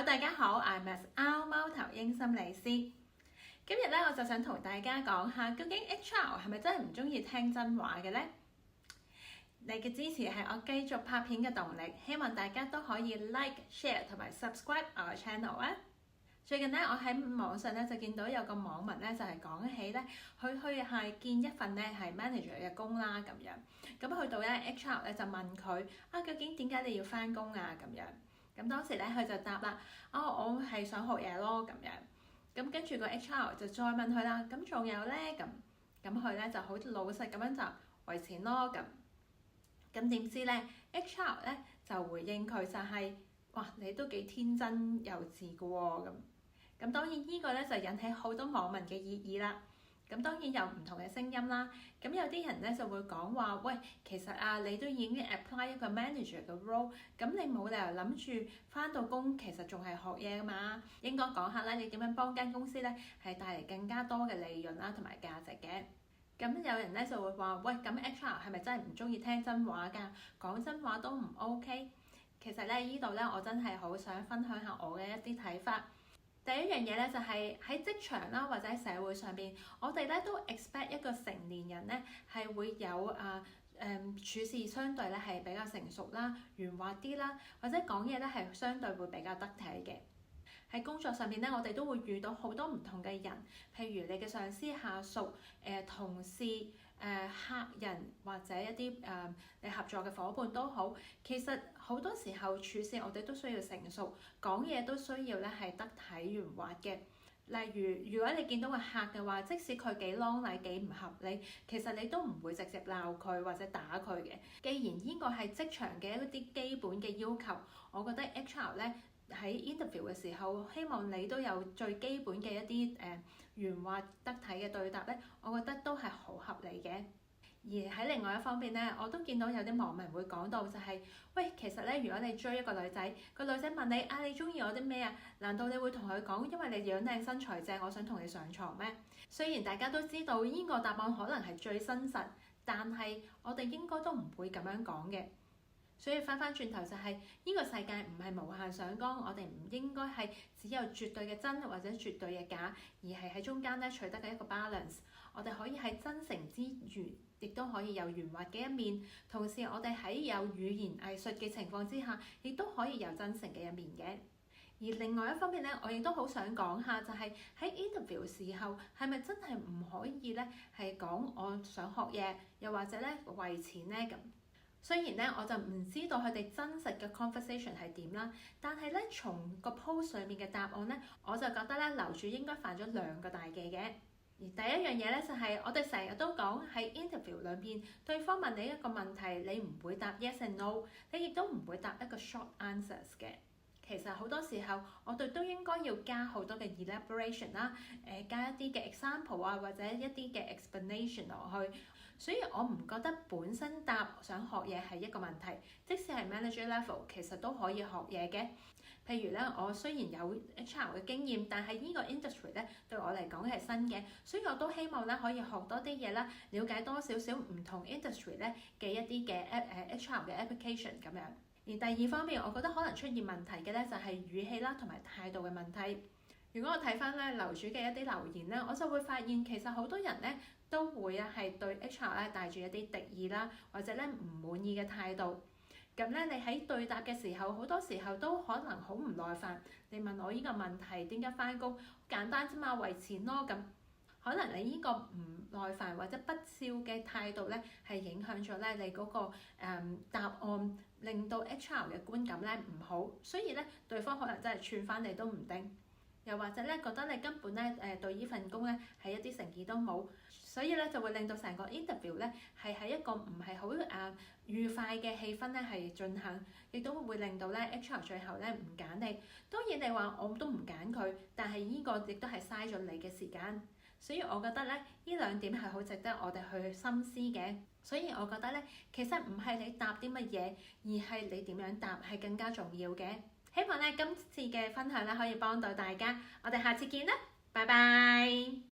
大家好，I'm Miss 貓頭鷹心理師。今日咧，我就想同大家講下，究竟 HR 係咪真係唔中意聽真話嘅呢？你嘅支持係我繼續拍片嘅動力，希望大家都可以 like、share 同埋 subscribe 我嘅 channel 啊！最近咧，我喺網上咧就見到有個網民咧就係講起咧，佢係見一份咧係 manager 嘅工啦咁樣。咁去到咧 HR 咧就問佢啊，究竟點解你要返工啊咁樣？咁當時咧佢就答啦，我係想學嘢咯咁樣。咁跟住個 HR 就再問佢啦，咁仲有咧咁佢咧就好老實咁樣就為錢咯咁。咁點知咧 HR 咧就回應佢就係，哇，你都幾天真幼稚噶喎咁。咁當然呢個咧就引起好多網民嘅熱議啦。咁當然有唔同嘅聲音啦。咁有啲人咧就會講話，喂，其實啊，你都已經 apply 一個 manager 嘅 role，咁你冇理由諗住返到工其實仲係學嘢㗎嘛。應該講下咧，你點樣幫間公司咧係帶嚟更加多嘅利潤啦同埋價值嘅。咁有人咧就會話，喂，咁 HR 係咪真係唔中意聽真話㗎？講真話都唔 OK。其實咧呢度咧，我真係好想分享下我嘅一啲睇法。第一樣嘢咧就係喺職場啦，或者喺社會上邊，我哋咧都 expect 一個成年人咧係會有處事相對咧係比較成熟啦、圓滑啲啦，或者講嘢咧係相對會比較得體嘅。喺工作上面咧，我哋都會遇到好多唔同嘅人，譬如你嘅上司、下屬、同事、客人或者一啲你合作嘅夥伴都好。其實好多時候處事我哋都需要成熟，講嘢都需要咧係得體圓滑嘅。例如，如果你見到個客嘅話，即使佢幾啷禮幾唔合理，其實你都唔會直接鬧佢或者打佢嘅。既然呢個係職場嘅一啲基本嘅要求，我覺得 HR 咧喺 interview 嘅時候，希望你都有最基本嘅一啲圓滑得體嘅對答咧，我覺得都係好合理嘅。而喺另外一方面咧，我都見到有啲網民會講到就係，喂，其實咧，如果你追一個女仔，個女仔問你啊，你中意我啲咩啊？難道你會同佢講，因為你樣靚身材正，我想同你上床咩？雖然大家都知道呢個答案可能係最真實，但係我哋應該都唔會咁樣講嘅。所以翻轉頭就係呢個世界唔係無限上綱，我哋唔應該係只有絕對嘅真或者絕對嘅假，而係喺中間咧取得嘅一個 balance。我哋可以喺真誠之餘，亦都可以有圓滑嘅一面。同時，我哋喺有語言藝術嘅情況之下，亦都可以有真誠嘅一面嘅。而另外一方面咧，我亦都好想講下，就係喺 interview 時候，係咪真係唔可以咧係講我想學嘢，又或者咧為錢咧咁？雖然咧，我就唔知道佢哋真實嘅 conversation 係點啦，但係咧，從個 post 上面嘅答案咧，我就覺得咧，樓主應該犯咗兩個大忌嘅。而第一樣嘢咧，就係我哋成日都講喺 interview 裏邊，對方問你一個問題，你唔會答 yes and no， 你亦都唔會答一個 short answers 嘅。其實好多時候，我哋都應該要加好多嘅 elaboration 啦，加一啲嘅 example 啊，或者一啲嘅 explanation 落去。所以我唔覺得本身答想學嘢係一個問題，即使係 manager level，其實都可以學嘢嘅。譬如咧，我雖然有 HR 嘅經驗，但係呢個 industry 咧對我嚟講係新嘅，所以我都希望咧可以學多啲嘢啦，了解多少少唔同 industry 咧嘅一啲嘅HR 嘅 application 咁樣。而第二方面，我覺得可能出現問題嘅咧就係語氣啦同埋態度嘅問題。如果我睇翻咧樓主嘅一啲留言咧，我就會發現其實好多人咧都會係對 HR 咧帶住一啲敵意啦，或者咧唔滿意嘅態度。咁咧你喺對答嘅時候，好多時候都可能好唔耐煩。你問我呢個問題點解返工？簡單啫嘛，為錢咯咁。可能你呢個唔耐煩或者不屑嘅態度咧，係影響咗咧你嗰個答案，令到 HR 嘅觀感咧唔好，所以咧對方可能真係串翻你都唔定，又或者咧覺得你根本咧對呢份工咧係一啲誠意都冇，所以咧就會令到成個 interview 咧係喺一個唔係好愉快嘅氣氛咧係進行，亦都會令到咧 HR 最後咧唔揀你。當然你話我都唔揀佢，但係呢個亦都係嘥咗你嘅時間。所以我覺得咧，呢兩點係好值得我哋去深思嘅。所以我覺得咧，其實唔係你答啲乜嘢，而係你點樣答係更加重要嘅。希望咧今次嘅分享咧可以幫到大家。我哋下次見啦，拜拜。